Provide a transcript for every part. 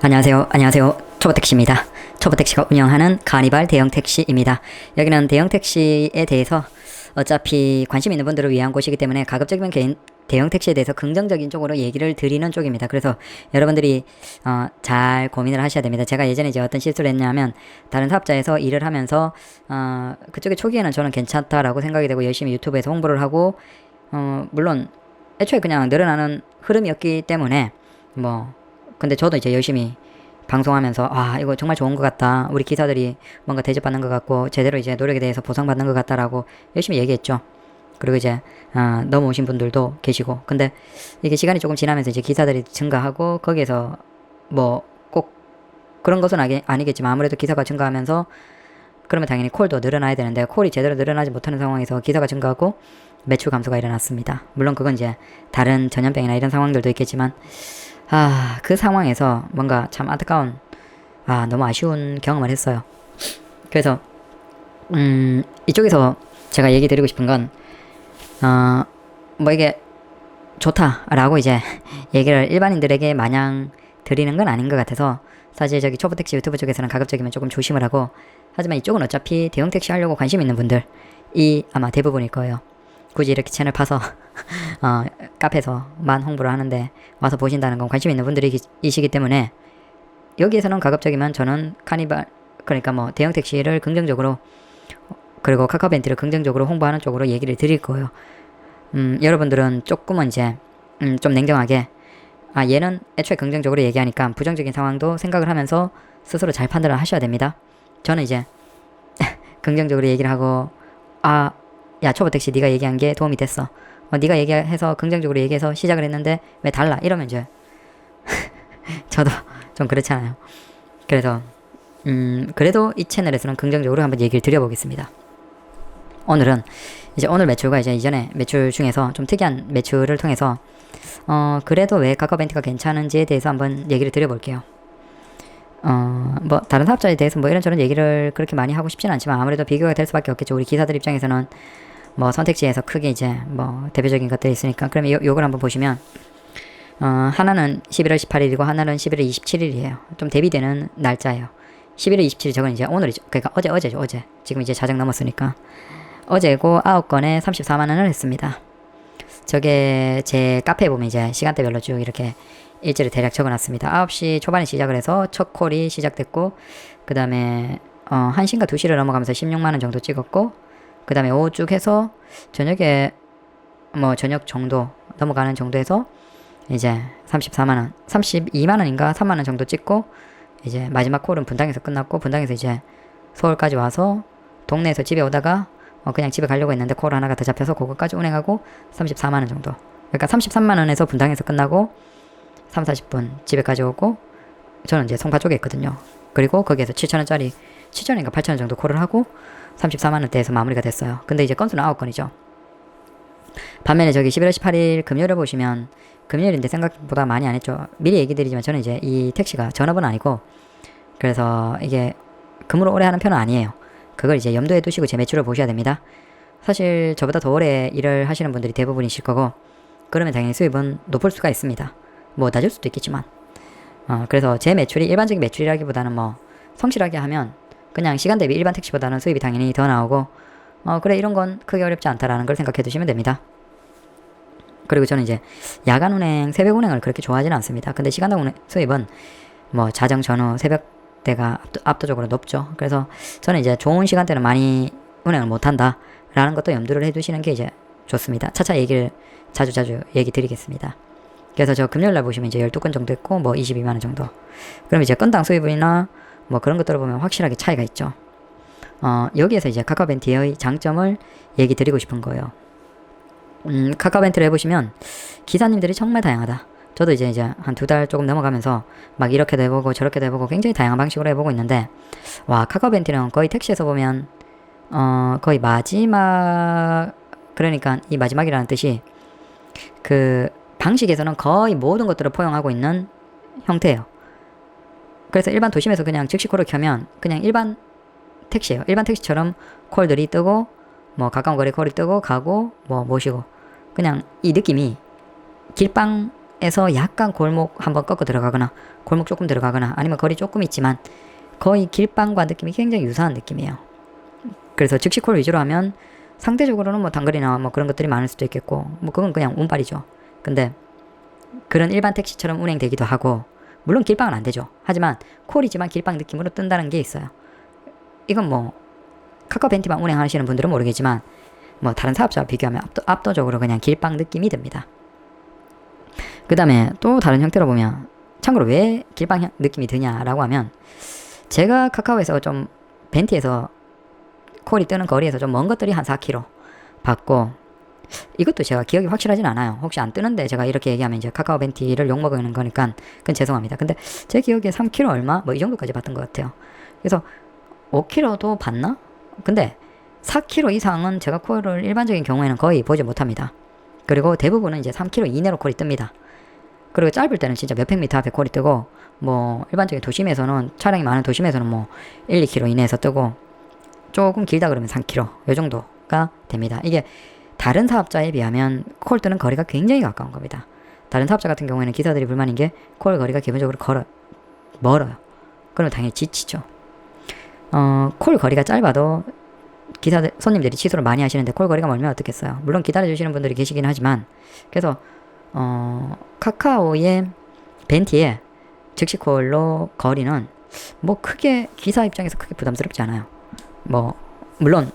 안녕하세요. 초보택시입니다. 초보택시가 운영하는 카니발 대형택시입니다. 여기는 대형택시에 대해서 어차피 관심 있는 분들을 위한 곳이기 때문에 가급적이면 대형택시에 대해서 긍정적인 쪽으로 얘기를 드리는 쪽입니다. 그래서 여러분들이 잘 고민을 하셔야 됩니다. 제가 예전에 이제 어떤 실수를 했냐면 다른 사업자에서 일을 하면서 그쪽에 초기에는 저는 괜찮다라고 생각이 되고 열심히 유튜브에서 홍보를 하고 물론 애초에 그냥 늘어나는 흐름이었기 때문에 근데 저도 이제 열심히 방송하면서 이거 정말 좋은 것 같다, 우리 기사들이 뭔가 대접받는 것 같고 제대로 이제 노력에 대해서 보상받는 것 같다라고 열심히 얘기했죠. 그리고 이제 넘어오신 분들도 계시고, 근데 이게 시간이 조금 지나면서 이제 기사들이 증가하고 거기에서 뭐 꼭 그런 것은 아니겠지만 아무래도 기사가 증가하면서 그러면 당연히 콜도 늘어나야 되는데 콜이 제대로 늘어나지 못하는 상황에서 기사가 증가하고 매출 감소가 일어났습니다. 물론 그건 이제 다른 전염병이나 이런 상황들도 있겠지만 그 상황에서 뭔가 참 안타까운, 너무 아쉬운 경험을 했어요. 그래서, 이쪽에서 제가 얘기 드리고 싶은 건, 이게 좋다라고 이제 얘기를 일반인들에게 마냥 드리는 건 아닌 것 같아서, 사실 저기 초보택시 유튜브 쪽에서는 가급적이면 조금 조심을 하고, 하지만 이쪽은 어차피 대형택시 하려고 관심 있는 분들이 아마 대부분일 거예요. 굳이 이렇게 채널 파서 카페에서만 홍보를 하는데 와서 보신다는 건 관심 있는 분들이시기 때문에, 여기에서는 가급적이면 저는 카니발, 그러니까 대형 택시를 긍정적으로, 그리고 카카오벤트를 긍정적으로 홍보하는 쪽으로 얘기를 드릴 거예요. 여러분들은 조금은 이제 좀 냉정하게 얘는 애초에 긍정적으로 얘기하니까 부정적인 상황도 생각을 하면서 스스로 잘 판단을 하셔야 됩니다. 저는 이제 긍정적으로 얘기를 하고 야, 초보택시 네가 얘기한 게 도움이 됐어. 네가 얘기해서 긍정적으로 얘기해서 시작을 했는데 왜 달라? 이러면 이제 저도 좀 그렇잖아요. 그래서 그래도 이 채널에서는 긍정적으로 한번 얘기를 드려보겠습니다. 오늘은 이제 오늘 매출과 이제 이전에 매출 중에서 좀 특이한 매출을 통해서 그래도 왜 카카오벤트가 괜찮은지에 대해서 한번 얘기를 드려볼게요. 다른 사업자에 대해서 이런저런 얘기를 그렇게 많이 하고 싶지는 않지만 아무래도 비교가 될 수밖에 없겠죠. 우리 기사들 입장에서는 선택지에서 크게 이제 대표적인 것들이 있으니까. 그럼 요걸 한번 보시면 하나는 11월 18일이고 하나는 11월 27일이에요. 좀 대비되는 날짜예요. 11월 27일 저건 이제 오늘이죠. 그러니까 어제죠. 어제. 지금 이제 자정 넘었으니까. 어제고 9건에 34만원을 했습니다. 저게 제 카페에 보면 이제 시간대별로 쭉 이렇게 일지를 대략 적어놨습니다. 9시 초반에 시작을 해서 첫 콜이 시작됐고, 그 다음에 1시인가 2시를 넘어가면서 16만원 정도 찍었고, 그 다음에 오후 쭉 해서 저녁에 저녁 정도 넘어가는 정도에서 이제 34만원, 32만원인가 3만원 정도 찍고, 이제 마지막 콜은 분당에서 끝났고, 분당에서 이제 서울까지 와서 동네에서 집에 오다가 그냥 집에 가려고 했는데 콜 하나가 더 잡혀서 그거까지 운행하고 34만원 정도. 그러니까 33만원에서 분당에서 끝나고 3, 40분 집에까지 오고, 저는 이제 송파 쪽에 있거든요. 그리고 거기에서 7천원짜리 7천원인가 8천원 정도 콜을 하고 34만원대에서 마무리가 됐어요. 근데 이제 건수는 9건이죠. 반면에 저기 11월 18일 금요일을 보시면, 금요일인데 생각보다 많이 안 했죠. 미리 얘기 드리지만 저는 이제 이 택시가 전업은 아니고, 그래서 이게 근무를 오래 하는 편은 아니에요. 그걸 이제 염두에 두시고 제 매출을 보셔야 됩니다. 사실 저보다 더 오래 일을 하시는 분들이 대부분이실 거고, 그러면 당연히 수입은 높을 수가 있습니다. 낮을 수도 있겠지만. 그래서 제 매출이 일반적인 매출이라기보다는 성실하게 하면 그냥 시간 대비 일반 택시보다는 수입이 당연히 더 나오고, 그래, 이런 건 크게 어렵지 않다라는 걸 생각해 두시면 됩니다. 그리고 저는 이제 야간 운행, 새벽 운행을 그렇게 좋아하지는 않습니다. 근데 시간당 운행 수입은 자정 전후 새벽 때가 압도적으로 높죠. 그래서 저는 이제 좋은 시간대는 많이 운행을 못한다 라는 것도 염두를 해두시는 게 이제 좋습니다. 차차 얘기를 자주 얘기 드리겠습니다. 그래서 저 금요일날 보시면 이제 12건 정도 했고 22만원 정도. 그럼 이제 건당 수입이나 그런 것들을 보면 확실하게 차이가 있죠. 여기에서 이제 카카오벤트의 장점을 얘기 드리고 싶은 거예요. 카카오벤트를 해보시면 기사님들이 정말 다양하다. 저도 이제 한 2달 조금 넘어가면서 이렇게도 해보고 저렇게도 해보고 굉장히 다양한 방식으로 해보고 있는데, 카카오벤트는 거의 택시에서 보면 거의 마지막, 그러니까 이 마지막이라는 뜻이 그 방식에서는 거의 모든 것들을 포용하고 있는 형태예요. 그래서 일반 도심에서 그냥 즉시 콜을 켜면 그냥 일반 택시예요. 일반 택시처럼 콜들이 뜨고 가까운 거리 콜이 뜨고 가고 모시고, 그냥 이 느낌이 길빵 에서 약간 골목 한번 꺾어 들어가거나 골목 조금 들어가거나 아니면 거리 조금 있지만 거의 길빵과 느낌이 굉장히 유사한 느낌이에요. 그래서 즉시콜 위주로 하면 상대적으로는 뭐 단거리나 뭐 그런 것들이 많을 수도 있겠고 뭐 그건 그냥 운빨이죠. 근데 그런 일반 택시처럼 운행되기도 하고 물론 길빵은 안 되죠. 하지만 콜이지만 길빵 느낌으로 뜬다는 게 있어요. 이건 뭐 카카오 벤티만 운행하시는 분들은 모르겠지만 뭐 다른 사업자와 비교하면 압도적으로 그냥 길빵 느낌이 듭니다. 그 다음에 또 다른 형태로 보면 참고로 왜 길빵 느낌이 드냐라고 하면 제가 카카오에서 좀 벤티에서 콜이 뜨는 거리에서 좀 먼 것들이 한 4km 받고 이것도 제가 기억이 확실하진 않아요. 혹시 안 뜨는데 제가 이렇게 얘기하면 이제 카카오 벤티를 욕먹는 거니까 그건 죄송합니다. 근데 제 기억에 3km 얼마? 뭐 이 정도까지 받던 것 같아요. 그래서 5km도 받나? 근데 4km 이상은 제가 콜을 일반적인 경우에는 거의 보지 못합니다. 그리고 대부분은 이제 3km 이내로 콜이 뜹니다. 그리고 짧을 때는 진짜 몇백 미터 앞에 콜이 뜨고 뭐 일반적인 도심에서는 차량이 많은 도심에서는 뭐 1, 2km 이내에서 뜨고 조금 길다 그러면 3km 요 정도가 됩니다. 이게 다른 사업자에 비하면 콜 뜨는 거리가 굉장히 가까운 겁니다. 다른 사업자 같은 경우에는 기사들이 불만인 게 콜 거리가 기본적으로 멀어요. 그러면 당연히 지치죠. 콜 거리가 짧아도 손님들이 취소를 많이 하시는데 콜 거리가 멀면 어떻겠어요. 물론 기다려주시는 분들이 계시긴 하지만 그래서 카카오의 벤티의 즉시콜로 거리는 뭐 크게 기사 입장에서 크게 부담스럽지 않아요. 뭐 물론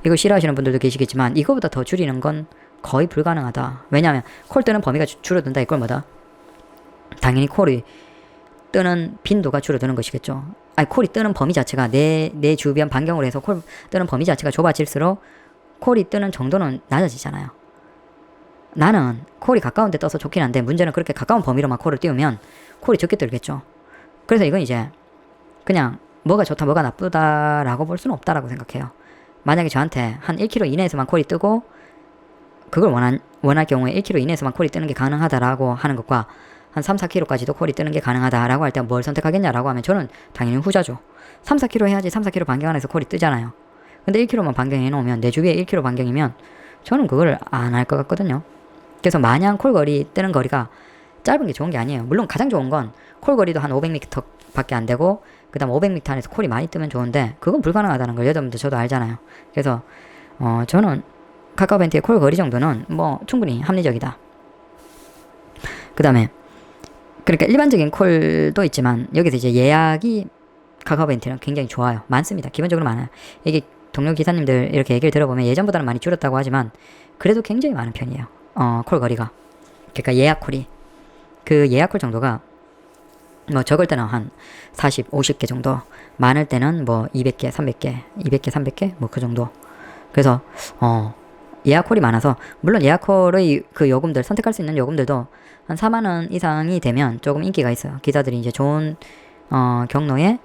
이거 싫어하시는 분들도 계시겠지만 이거보다 더 줄이는 건 거의 불가능하다. 왜냐하면 콜 뜨는 범위가 줄어든다 이걸 뭐다? 당연히 콜이 뜨는 빈도가 줄어드는 것이겠죠. 아니 콜이 뜨는 범위 자체가 내 주변 반경으로 해서 콜 뜨는 범위 자체가 좁아질수록 콜이 뜨는 정도는 낮아지잖아요. 나는 콜이 가까운 데 떠서 좋긴 한데 문제는 그렇게 가까운 범위로만 콜을 띄우면 콜이 적게 뜨겠죠. 그래서 이건 이제 그냥 뭐가 좋다 뭐가 나쁘다라고 볼 수는 없다라고 생각해요. 만약에 저한테 한 1km 이내에서만 콜이 뜨고 그걸 원할 경우에 1km 이내에서만 콜이 뜨는 게 가능하다라고 하는 것과 한 3, 4km까지도 콜이 뜨는 게 가능하다라고 할 때 뭘 선택하겠냐라고 하면 저는 당연히 후자죠. 3, 4km 해야지 3, 4km 반경 안에서 콜이 뜨잖아요. 근데 1km만 반경해 놓으면 내 주위에 1km 반경이면 저는 그걸 안 할 것 같거든요. 그래서 마냥 콜거리 뜨는 거리가 짧은 게 좋은 게 아니에요. 물론 가장 좋은 건 콜거리도 한 500m 밖에 안 되고 그 다음 500m 안에서 콜이 많이 뜨면 좋은데 그건 불가능하다는 걸 여러분들 저도 알잖아요. 그래서 저는 카카오벤트의 콜거리 정도는 뭐 충분히 합리적이다. 그 다음에 그러니까 일반적인 콜도 있지만 여기서 이제 예약이 카카오벤트는 굉장히 좋아요. 많습니다. 기본적으로 많아요. 이게 동료 기사님들 이렇게 얘기를 들어보면 예전보다는 많이 줄었다고 하지만 그래도 굉장히 많은 편이에요. 콜 거리가. 그러니까 예약 콜이. 그 예약 콜 정도가 뭐 적을 때는 한 40, 50개 정도, 많을 때는 뭐 200개, 300개, 200개, 300개 뭐 그 정도. 그래서 예약 콜이 많아서 물론 예약 콜의 그 요금들 선택할 수 있는 요금들도 한 4만 원 이상이 되면 조금 인기가 있어요. 기사들이 이제 좋은 경로에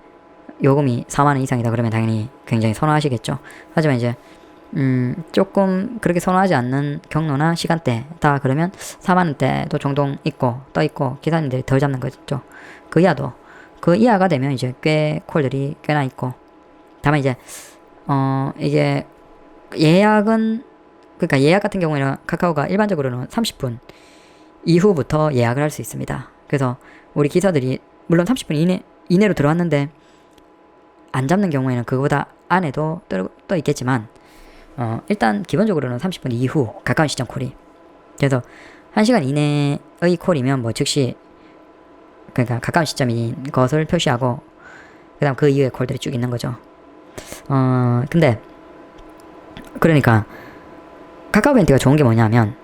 요금이 4만 원 이상이다 그러면 당연히 굉장히 선호하시겠죠. 하지만 이제 조금 그렇게 선호하지 않는 경로나 시간대다 그러면 4만 원대도 종종 있고 떠 있고 기사님들이 덜 잡는 거죠. 그 이하가 되면 이제 꽤 콜들이 꽤나 있고. 다만 이제 이게 예약은 그러니까 예약 같은 경우에는 카카오가 일반적으로는 30분 이후부터 예약을 할 수 있습니다. 그래서 우리 기사들이 물론 30분 이내로 들어왔는데 안 잡는 경우에는 그거보다 안에도 떠 있겠지만 일단 기본적으로는 30분 이후 가까운 시점 콜이. 그래서 1시간 이내의 콜이면 뭐 즉시 그러니까 가까운 시점인 것을 표시하고 그 다음 그 이후에 콜들이 쭉 있는 거죠. 근데 그러니까 카카오벤트가 좋은 게 뭐냐면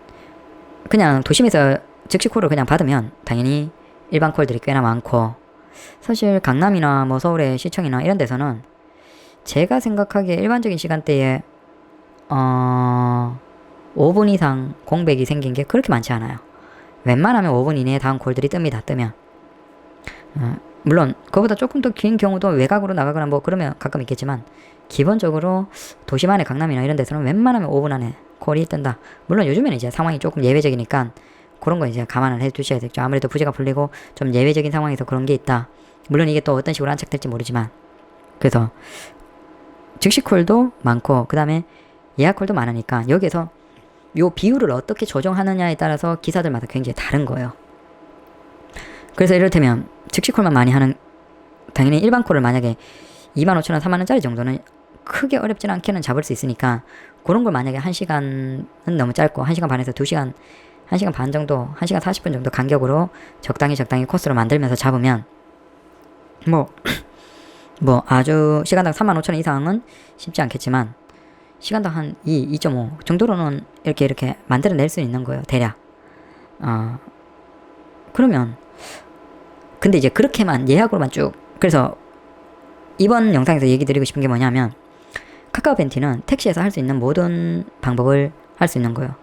그냥 도심에서 즉시 콜을 그냥 받으면 당연히 일반 콜들이 꽤나 많고 사실 강남이나 뭐 서울의 시청이나 이런 데서는 제가 생각하기에 일반적인 시간대에 5분 이상 공백이 생긴 게 그렇게 많지 않아요. 웬만하면 5분 이내에 다음 콜들이 뜹니다. 뜨면 물론 그거보다 조금 더 긴 경우도 외곽으로 나가거나 뭐 그러면 가끔 있겠지만 기본적으로 도심 안에 강남이나 이런 데서는 웬만하면 5분 안에 콜이 뜬다. 물론 요즘에는 이제 상황이 조금 예외적이니까 그런 거 이제 감안을 해 두셔야 되죠. 아무래도 부재가 풀리고 좀 예외적인 상황에서 그런 게 있다. 물론 이게 또 어떤 식으로 안착될지 모르지만 그래서 즉시 콜도 많고 그 다음에 예약 콜도 많으니까 여기에서 요 비율을 어떻게 조정하느냐에 따라서 기사들마다 굉장히 다른 거예요. 그래서 이를테면 즉시콜만 많이 하는, 당연히 일반 콜을 만약에 25,000원, 30,000원짜리 정도는 크게 어렵진 않게는 잡을 수 있으니까 그런 걸 만약에 1시간은 너무 짧고 1시간 반에서 2시간, 1시간 반 정도, 1시간 40분 정도 간격으로 적당히 코스로 만들면서 잡으면 뭐 아주 시간당 35,000원 이상은 쉽지 않겠지만 시간당 한 2.5 정도로는 이렇게 만들어낼 수 있는 거예요, 대략. 그러면 근데 이제 그렇게만 예약으로만 쭉, 그래서 이번 영상에서 얘기 드리고 싶은 게 뭐냐면 카카오 벤티는 택시에서 할 수 있는 모든 방법을 할 수 있는 거예요.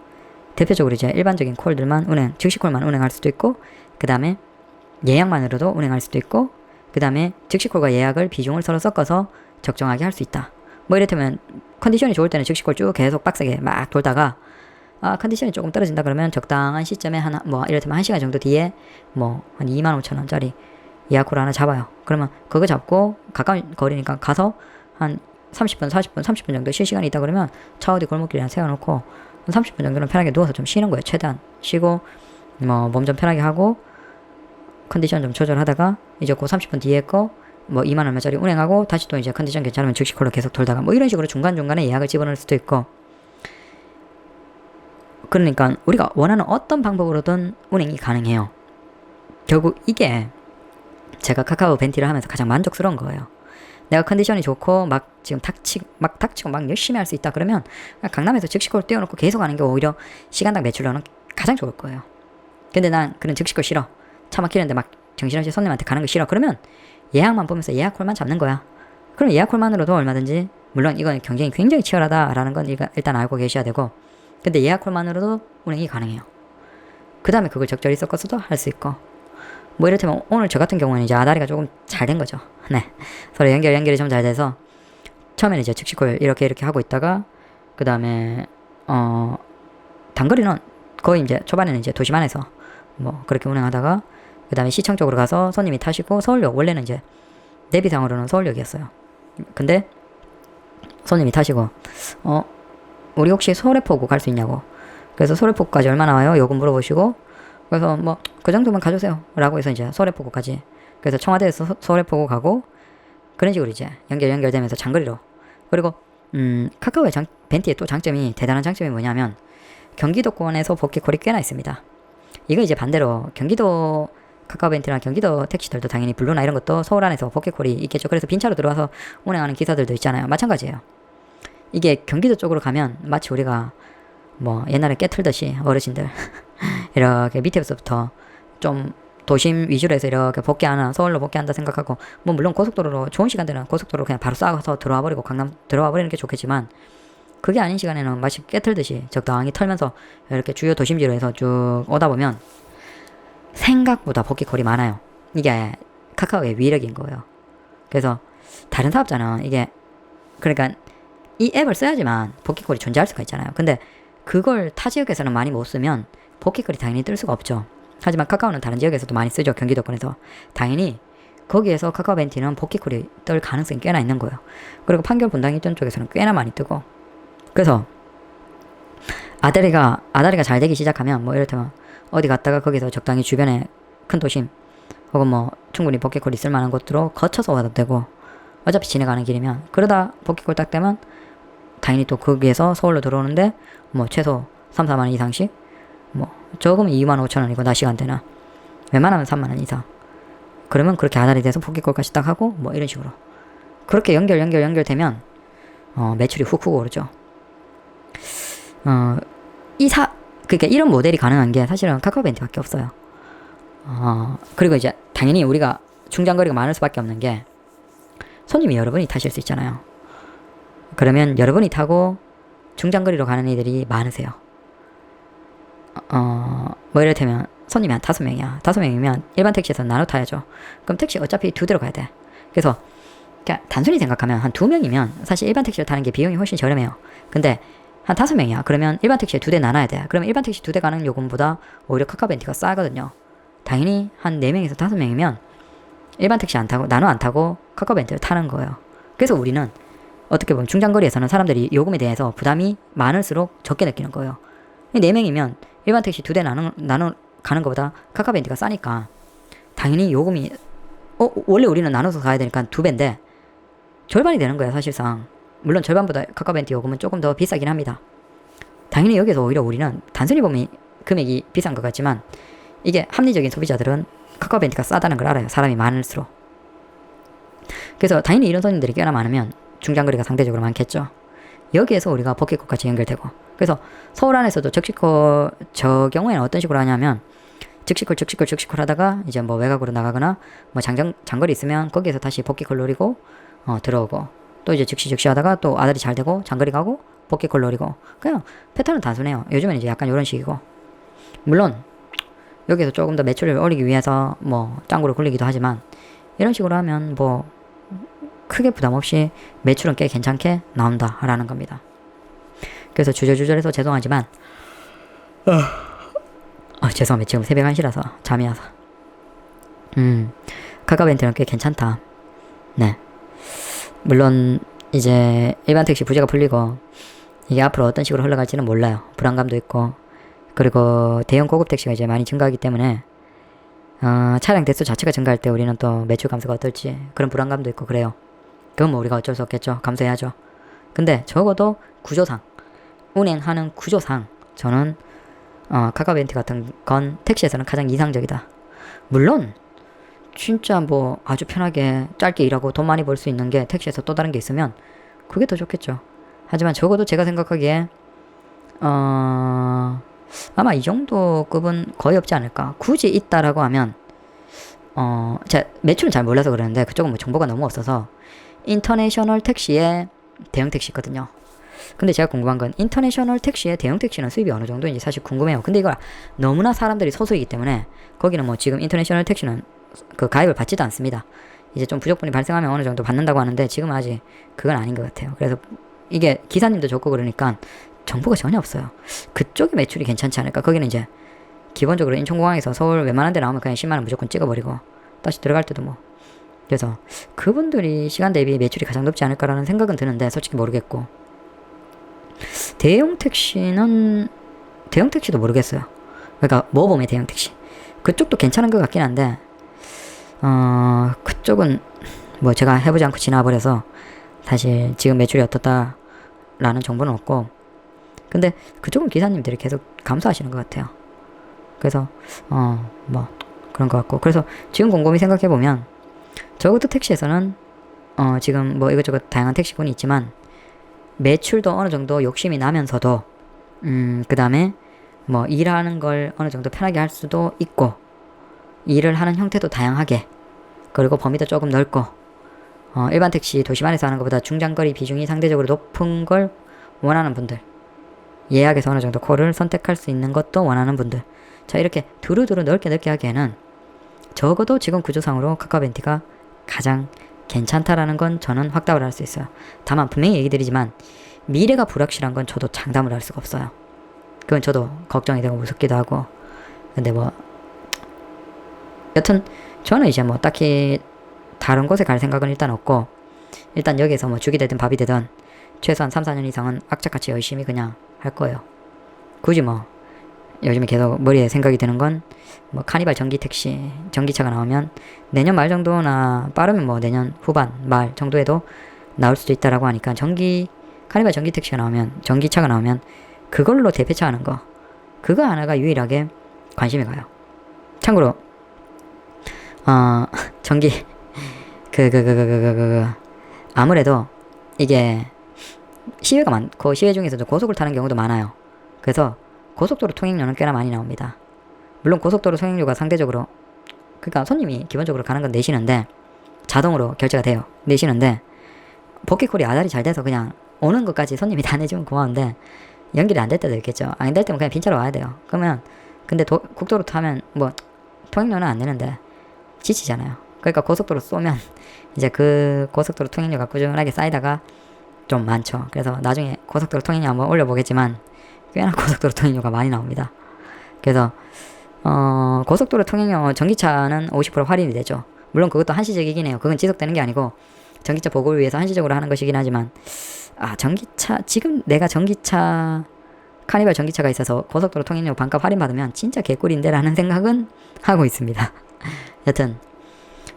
대표적으로 이제 일반적인 콜들만 즉시콜만 운행할 수도 있고, 그 다음에 예약만으로도 운행할 수도 있고, 그 다음에 즉시콜과 예약을 비중을 서로 섞어서 적정하게 할 수 있다. 뭐 이를테면 컨디션이 좋을 때는 즉시콜 쭉 계속 빡세게 막 돌다가 컨디션이 조금 떨어진다 그러면 적당한 시점에 이를테면 1시간 정도 뒤에 한 25,000원짜리 예약콜 하나 잡아요. 그러면 그거 잡고 가까운 거리니까 가서 한 30분 정도 쉴 시간이 있다 그러면 차 어디 골목길에 세워놓고 한 30분 정도는 편하게 누워서 좀 쉬는 거예요. 최대한 쉬고 몸 좀 편하게 하고 컨디션 좀 조절하다가 이제 그 30분 뒤에 거 2만 얼마짜리 운행하고 다시 또 이제 컨디션 괜찮으면 즉시콜로 계속 돌다가 이런 식으로 중간중간에 예약을 집어넣을 수도 있고, 그러니까 우리가 원하는 어떤 방법으로든 운행이 가능해요. 결국 이게 제가 카카오 벤티를 하면서 가장 만족스러운 거예요. 내가 컨디션이 좋고 지금 닥치고 막 열심히 할 수 있다 그러면 강남에서 즉시콜 띄워놓고 계속 하는 게 오히려 시간당 매출로는 가장 좋을 거예요. 근데 난 그런 즉시콜 싫어. 차 막히는데 막 정신없이 손님한테 가는 거 싫어. 그러면 예약만 보면서 예약콜만 잡는 거야. 그럼 예약콜만으로도 얼마든지, 물론 이건 경쟁이 굉장히 치열하다라는 건 일단 알고 계셔야 되고, 근데 예약콜만으로도 운행이 가능해요. 그 다음에 그걸 적절히 섞어서도 할 수 있고, 이를테면 오늘 저 같은 경우는 이제 아다리가 조금 잘 된 거죠. 네. 서로 연결이 좀 잘 돼서 처음에는 이제 즉시콜 이렇게 하고 있다가 그 다음에 단거리는 거의 이제 초반에는 이제 도심 안에서 그렇게 운행하다가 그 다음에 시청 쪽으로 가서 손님이 타시고 서울역, 원래는 이제 내비상으로는 서울역이었어요. 근데 손님이 타시고 우리 혹시 서울에포구 갈 수 있냐고, 그래서 서울에포구까지 얼마 나와요? 요금 물어보시고, 그래서 그 정도만 가주세요 라고 해서 이제 서울에포구까지, 그래서 청와대에서 서울에포구 가고 그런 식으로 이제 연결되면서 장거리로. 그리고 카카오의 벤티의 또 대단한 장점이 뭐냐면 경기도권에서 복귀콜이 꽤나 있습니다. 이거 이제 반대로 경기도 카카오 벤티나 경기도 택시들도 당연히 블루나 이런 것도 서울 안에서 복귀콜이 있겠죠. 그래서 빈차로 들어와서 운행하는 기사들도 있잖아요. 마찬가지예요. 이게 경기도 쪽으로 가면 마치 우리가 옛날에 깨틀듯이 어르신들 이렇게 밑에서부터 좀 도심 위주로 해서 이렇게 서울로 복귀한다 생각하고, 물론 고속도로로 좋은 시간대는 고속도로로 그냥 바로 쏴서 들어와 버리고 강남 들어와 버리는 게 좋겠지만, 그게 아닌 시간에는 마치 깨틀듯이 적당히 털면서 이렇게 주요 도심지로 해서 쭉 오다 보면 생각보다 복귀콜이 많아요. 이게 카카오의 위력인 거예요. 그래서 다른 사업자는 그러니까 이 앱을 써야지만 복귀콜이 존재할 수가 있잖아요. 근데 그걸 타 지역에서는 많이 못 쓰면 복귀콜이 당연히 뜰 수가 없죠. 하지만 카카오는 다른 지역에서도 많이 쓰죠. 경기도권에서. 당연히 거기에서 카카오 벤티는 복귀콜이 뜰 가능성이 꽤나 있는 거예요. 그리고 판교 분당 일전 쪽에서는 꽤나 많이 뜨고, 그래서 아다리가 잘 되기 시작하면 이를테면 어디 갔다가 거기서 적당히 주변에 큰 도심 혹은 충분히 복귀콜 있을 만한 곳으로 거쳐서 와도 되고, 어차피 지나가는 길이면 그러다 복귀콜 딱 되면 당연히 또 거기에서 서울로 들어오는데 최소 3, 4만원 이상씩, 적으면 25,000원이고 낮 시간대는 웬만하면 3만원 이상. 그러면 그렇게 아다리 돼서 복귀콜까지 딱 하고 이런 식으로 그렇게 연결되면 매출이 훅훅 오르죠. 그러니까 이런 모델이 가능한 게 사실은 카카오 벤티밖에 없어요. 그리고 이제 당연히 우리가 중장거리가 많을 수밖에 없는 게 손님이 여러분이 타실 수 있잖아요. 그러면 여러분이 타고 중장거리로 가는 이들이 많으세요. 이를테면 손님이 한 5명이야. 5명이면 일반 택시에서 나눠 타야죠. 그럼 택시 어차피 2대로 가야 돼. 그래서 그냥 단순히 생각하면 한 2명이면 사실 일반 택시를 타는 게 비용이 훨씬 저렴해요. 근데 한 5명이야. 그러면 일반 택시에 2대 나눠야 돼. 그러면 일반 택시 2대 가는 요금보다 오히려 카카오 벤티가 싸거든요. 당연히 한 4명에서 5명이면 일반 택시 나눠 안 타고 카카오 벤티를 타는 거예요. 그래서 우리는 어떻게 보면 중장거리에서는 사람들이 요금에 대해서 부담이 많을수록 적게 느끼는 거예요. 4명이면 일반 택시 2대 나눠 가는 것보다 카카오 벤티가 싸니까 당연히 요금이 원래 우리는 나눠서 가야 되니까 2배인데 절반이 되는 거야 사실상. 물론 절반보다 카카오벤티 요금은 조금 더 비싸긴 합니다. 당연히 여기서 오히려 우리는 단순히 보면 금액이 비싼 것 같지만 이게 합리적인 소비자들은 카카오벤티가 싸다는 걸 알아요. 사람이 많을수록. 그래서 당연히 이런 손님들이 꽤나 많으면 중장거리가 상대적으로 많겠죠. 여기에서 우리가 버킷콜까지 연결되고, 그래서 서울 안에서도 적시콜, 저 경우에는 어떤 식으로 하냐면 즉시콜 하다가 이제 뭐 외곽으로 나가거나 뭐 장거리 있으면 거기에서 다시 버킷콜 노리고 들어오고, 또 이제 즉시 하다가 또 아들이 잘 되고 장거리 가고 버킷콜 노리고, 그냥 패턴은 단순해요. 요즘은 이제 약간 이런 식이고, 물론 여기서 조금 더 매출을 올리기 위해서 뭐 짱구를 굴리기도 하지만 이런 식으로 하면 뭐 크게 부담 없이 매출은 꽤 괜찮게 나온다라는 겁니다. 그래서 주저주저해서 죄송하지만 죄송합니다. 지금 새벽 1시라서 잠이 와서 카카오벤트는 꽤 괜찮다. 네, 물론 이제 일반 택시 부재가 풀리고 이게 앞으로 어떤 식으로 흘러갈지는 몰라요. 불안감도 있고, 그리고 대형 고급 택시가 이제 많이 증가하기 때문에 차량 대수 자체가 증가할 때 우리는 또 매출 감소가 어떨지 그런 불안감도 있고 그래요. 그건 뭐 우리가 어쩔 수 없겠죠. 감수해야죠. 근데 적어도 구조상, 운행하는 구조상 저는 카카오벤트 같은 건 택시에서는 가장 이상적이다. 물론 진짜 뭐 아주 편하게 짧게 일하고 돈 많이 벌 수 있는 게 택시에서 또 다른 게 있으면 그게 더 좋겠죠. 하지만 적어도 제가 생각하기에 아마 이 정도 급은 거의 없지 않을까. 굳이 있다라고 하면 제가 매출은 잘 몰라서 그러는데 그쪽은 뭐 정보가 너무 없어서 인터내셔널 택시의 대형 택시 있거든요. 근데 제가 궁금한 건 인터내셔널 택시의 대형 택시는 수입이 어느 정도인지 사실 궁금해요. 근데 이걸 너무나 사람들이 소수이기 때문에 거기는 뭐 지금 인터내셔널 택시는 그 가입을 받지도 않습니다. 이제 좀 부족분이 발생하면 어느 정도 받는다고 하는데 지금은 아직 그건 아닌 것 같아요. 그래서 이게 기사님도 좋고 그러니까 정보가 전혀 없어요. 그쪽이 매출이 괜찮지 않을까. 거기는 이제 기본적으로 인천공항에서 서울 웬만한 데 나오면 그냥 10만원 무조건 찍어버리고 다시 들어갈 때도 뭐, 그래서 그분들이 시간 대비 매출이 가장 높지 않을까라는 생각은 드는데 솔직히 모르겠고, 대형 택시도 모르겠어요. 그러니까 모범의 대형 택시 그쪽도 괜찮은 것 같긴 한데 그쪽은 뭐 제가 해보지 않고 지나버려서 사실 지금 매출이 어떻다라는 정보는 없고, 근데 그쪽은 기사님들이 계속 감수하시는 것 같아요. 그래서 뭐 그런 것 같고, 그래서 지금 곰곰이 생각해보면 적어도 택시에서는 지금 뭐 이것저것 다양한 택시군이 있지만 매출도 어느 정도 욕심이 나면서도 그 다음에 뭐 일하는 걸 어느 정도 편하게 할 수도 있고, 일을 하는 형태도 다양하게, 그리고 범위도 조금 넓고, 일반 택시 도심 안에서 하는 것보다 중장거리 비중이 상대적으로 높은 걸 원하는 분들, 예약에서 어느 정도 콜을 선택할 수 있는 것도 원하는 분들, 자 이렇게 두루두루 넓게 하기에는 적어도 지금 구조상으로 카카오벤티가 가장 괜찮다라는 건 저는 확답을 할 수 있어요. 다만 분명히 얘기 드리지만 미래가 불확실한 건 저도 장담을 할 수가 없어요. 그건 저도 걱정이 되고 무섭기도 하고. 근데 뭐 여튼 저는 이제 뭐 딱히 다른 곳에 갈 생각은 일단 없고, 일단 여기에서 뭐 죽이 되든 밥이 되든 최소한 3-4년 이상은 악착같이 열심히 그냥 할 거예요. 굳이 뭐 요즘에 계속 머리에 생각이 드는 건 뭐 카니발 전기차가 나오면 내년 말 정도나 빠르면 뭐 내년 후반 말 정도에도 나올 수도 있다라고 하니까 카니발 전기차가 나오면 그걸로 대폐차 하는 거, 그거 하나가 유일하게 관심이 가요. 참고로 아무래도 이게 시외가 많고 시외 중에서도 고속을 타는 경우도 많아요. 그래서 고속도로 통행료는 꽤나 많이 나옵니다. 물론 고속도로 통행료가 상대적으로, 그러니까 손님이 기본적으로 가는 건 내시는데 자동으로 결제가 돼요. 내시는데 버킷콜이 아다리 잘 돼서 그냥 오는 것까지 손님이 다 내주면 고마운데 연결이 안 될 때도 있겠죠. 안 될 때면 그냥 빈차로 와야 돼요. 그러면 근데 국도로 타면 뭐 통행료는 안 내는데 지치잖아요. 그러니까 고속도로 쏘면 이제 그 고속도로 통행료가 꾸준하게 쌓이다가 좀 많죠. 그래서 나중에 고속도로 통행료 한번 올려보겠지만 꽤나 고속도로 통행료가 많이 나옵니다. 그래서 고속도로 통행료 전기차는 50% 할인이 되죠. 물론 그것도 한시적이긴 해요. 그건 지속되는 게 아니고 전기차 보급을 위해서 한시적으로 하는 것이긴 하지만, 전기차, 지금 내가 카니발 전기차가 있어서 고속도로 통행료 반값 할인 받으면 진짜 개꿀인데 라는 생각은 하고 있습니다. 여튼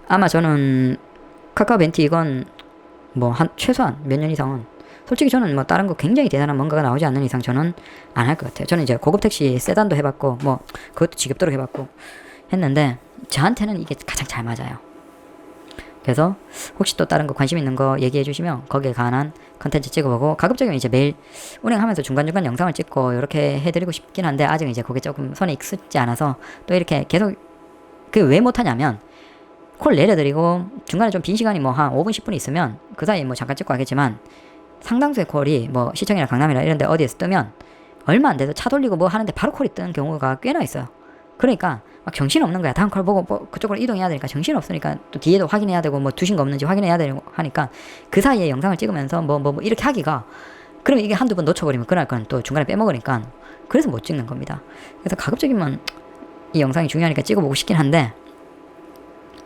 아마 저는 카카오 벤티 이건 뭐 한 최소한 몇 년 이상은 솔직히 저는 뭐 다른 거 굉장히 대단한 뭔가가 나오지 않는 이상 저는 안 할 것 같아요. 저는 이제 고급 택시 세단도 해봤고 뭐 그것도 지겹도록 해봤고 했는데 저한테는 이게 가장 잘 맞아요. 그래서 혹시 또 다른 거 관심 있는 거 얘기해 주시면 거기에 관한 컨텐츠 찍어보고, 가급적이면 이제 매일 운행하면서 중간중간 영상을 찍고 이렇게 해드리고 싶긴 한데 아직 이제 그게 조금 손에 익숙지 않아서 또 이렇게 계속 그 왜 못하냐면 콜 내려드리고 중간에 좀 빈 시간이 뭐 한 5분 10분 있으면 그 사이에 뭐 잠깐 찍고 하겠지만 상당수의 콜이 뭐 시청이나 강남이나 이런 데 어디에서 뜨면 얼마 안 돼서 차 돌리고 뭐 하는데 바로 콜이 뜨는 경우가 꽤나 있어요. 그러니까 막 정신없는 거야. 다음 콜 보고 뭐 그쪽으로 이동해야 되니까 정신없으니까 또 뒤에도 확인해야 되고 뭐 두신 거 없는지 확인해야 되고 하니까 그 사이에 영상을 찍으면서 뭐 이렇게 하기가, 그러면 이게 한두 번 놓쳐버리면 그날 건 또 중간에 빼먹으니까 그래서 못 찍는 겁니다. 그래서 가급적이면 이 영상이 중요하니까 찍어보고 싶긴 한데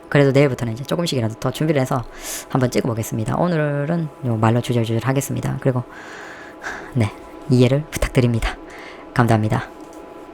그래도 내일부터는 이제 조금씩이라도 더 준비를 해서 한번 찍어보겠습니다. 오늘은 요 말로 주절주절 하겠습니다. 그리고 네, 이해를 부탁드립니다. 감사합니다.